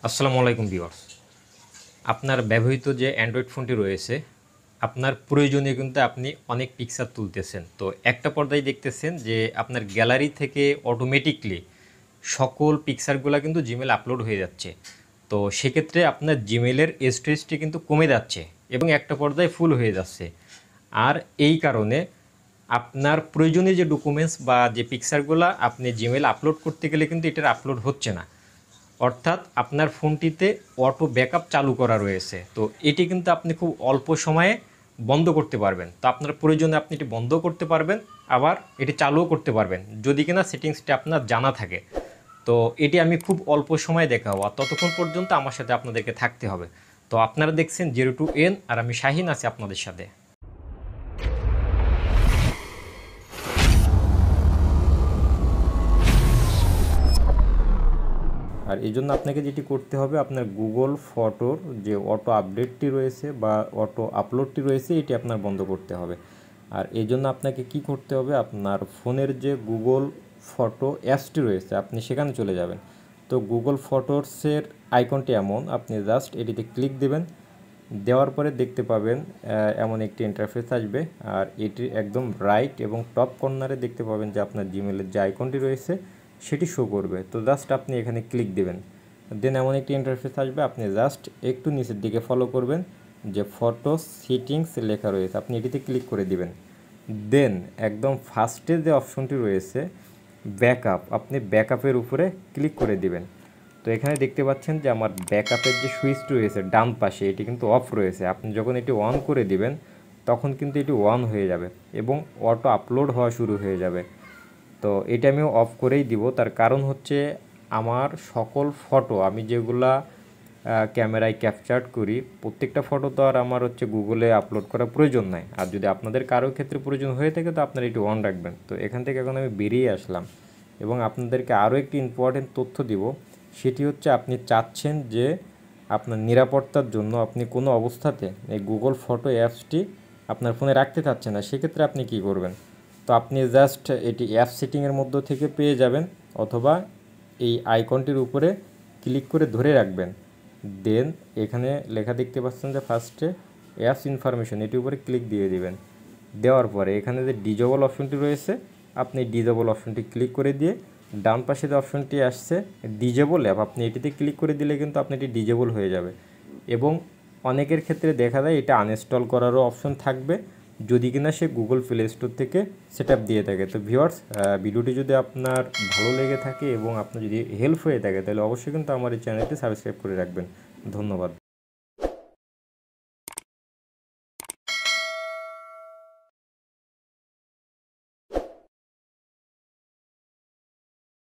আসসালামু আলাইকুম ভিউয়ার্স। আপনার ব্যবহৃত যে অ্যান্ড্রয়েড ফোনটি রয়েছে, আপনার প্রয়োজনে কিন্তু আপনি অনেক পিকচার তুলতেছেন। তো একটা পর্দায় দেখতেছেন যে আপনার গ্যালারি থেকে অটোমেটিকলি সকল পিকচারগুলো কিন্তু জিমেল আপলোড হয়ে যাচ্ছে। তো সেক্ষেত্রে আপনার জিমেলের স্টোরেজটি কিন্তু কমে যাচ্ছে এবং একটা পর্দায় ফুল হয়ে যাচ্ছে। আর এই কারণে আপনার প্রয়োজনীয় যে ডকুমেন্টস বা যে পিকচারগুলো আপনি জিমেল আপলোড করতে গেলে কিন্তু এটার আপলোড হচ্ছে না। অর্থাৎ আপনার ফোনটিতে অটো ব্যাকআপ চালু করা রয়েছে, তো এটি কিন্তু আপনি খুব অল্প সময়ে বন্ধ করতে পারবেন। তো আপনার প্রয়োজনে আপনি এটি বন্ধ করতে পারবেন, আবার এটি চালুও করতে পারবেন যদি কিনা সেটিংসটি আপনার জানা থাকে। তো এটি আমি খুব অল্প সময়ে দেখাবো, আর ততক্ষণ পর্যন্ত আমার সাথে আপনাদেরকে থাকতে হবে। তো আপনারা দেখছেন 02N, আর আমি শাহিন আছি আপনাদের সাথে। আর এই জন্য আপনাকে যেটি করতে হবে, আপনার গুগল ফটোর যে অটো আপডেটটি রয়েছে বা অটো আপলোডটি রয়েছে, এটি আপনার বন্ধ করতে হবে। আর এই জন্য আপনাকে কি করতে হবে, আপনার ফোনের যে গুগল ফটো অ্যাপসটি রয়েছে আপনি সেখানে চলে যাবেন। তো গুগল ফটোসের আইকনটি এমন, আপনি জাস্ট এটিতে ক্লিক দেবেন। দেওয়ার পরে দেখতে পাবেন এমন একটি ইন্টারফেস আসবে। আর এটির একদম রাইট এবং টপ কর্নারে দেখতে পাবেন যে আপনার জিমেলের যে আইকনটি রয়েছে সেটি শো করবে। তো জাস্ট আপনি এখানে ক্লিক দেবেন। দেন এমন একটি ইন্টারফেস আসবে, আপনি জাস্ট একটু নিচের দিকে ফলো করবেন, যে ফটো সেটিংস লেখা রয়েছে আপনি এটিতে ক্লিক করে দিবেন। দেন একদম ফার্স্টে যে অপশনটি রয়েছে ব্যাকআপ, আপনি ব্যাকআপের উপরে ক্লিক করে দিবেন। তো এখানে দেখতে পাচ্ছেন যে আমার ব্যাকআপের যে সুইচটি রয়েছে ডান পাশে, এটি কিন্তু অফ রয়েছে। আপনি যখন এটি অন করে দিবেন তখন কিন্তু এটি অন হয়ে যাবে এবং অটো আপলোড হওয়া শুরু হয়ে যাবে। তো এটা আমিও অফ করেই দিব, তার কারণ হচ্ছে আমার সকল ফটো আমি যেগুলা ক্যামেরায় ক্যাপচার করি, প্রত্যেকটা ফটো তো আর আমার হচ্ছে গুগলে আপলোড করা প্রয়োজন নাই। আর যদি আপনাদের কারো ক্ষেত্রে প্রয়োজন হয়ে থাকে তো আপনারা এটি অন রাখবেন। তো এখান থেকে এখন আমি বেরিয়ে আসলাম এবং আপনাদেরকে আরও একটি ইম্পর্টেন্ট তথ্য দিব। সেটি হচ্ছে, আপনি চাচ্ছেন যে আপনার নিরাপত্তার জন্য আপনি কোনো অবস্থাতে এই গুগল ফটো অ্যাপসটি আপনার ফোনে রাখতে চাচ্ছেন না, সেক্ষেত্রে আপনি কী করবেন। তো আপনি জাস্ট এটি অ্যাপ সেটিংয়ের মধ্য থেকে পেয়ে যাবেন, অথবা এই আইকনটির উপরে ক্লিক করে ধরে রাখবেন। দেন এখানে লেখা দেখতে পাচ্ছেন যে ফার্স্টে অ্যাপস ইনফরমেশন, এটির উপরে ক্লিক দিয়ে দিবেন। দেওয়ার পরে এখানে যে ডিজেবল অপশনটি রয়েছে আপনি ডিজেবল অপশনটি ক্লিক করে দিয়ে ডান পাশে যে অপশনটি আসছে ডিজেবল অ্যাপ, আপনি এটিতে ক্লিক করে দিলে কিন্তু আপনি এটি ডিজেবল হয়ে যাবে। এবং অনেকের ক্ষেত্রে দেখা যায় এটা আনইনস্টল করারও অপশন থাকবে, যদি কিনা সে গুগল প্লে স্টোর থেকে সেট আপ দিয়ে থাকে। তো ভিউয়ার্স, ভিডিওটি যদি আপনার ভালো লেগে থাকে এবং আপনার যদি হেল্প হয়ে থাকে তাহলে অবশ্যই কিন্তু আমার এই চ্যানেলটি সাবস্ক্রাইব করে রাখবেন। ধন্যবাদ।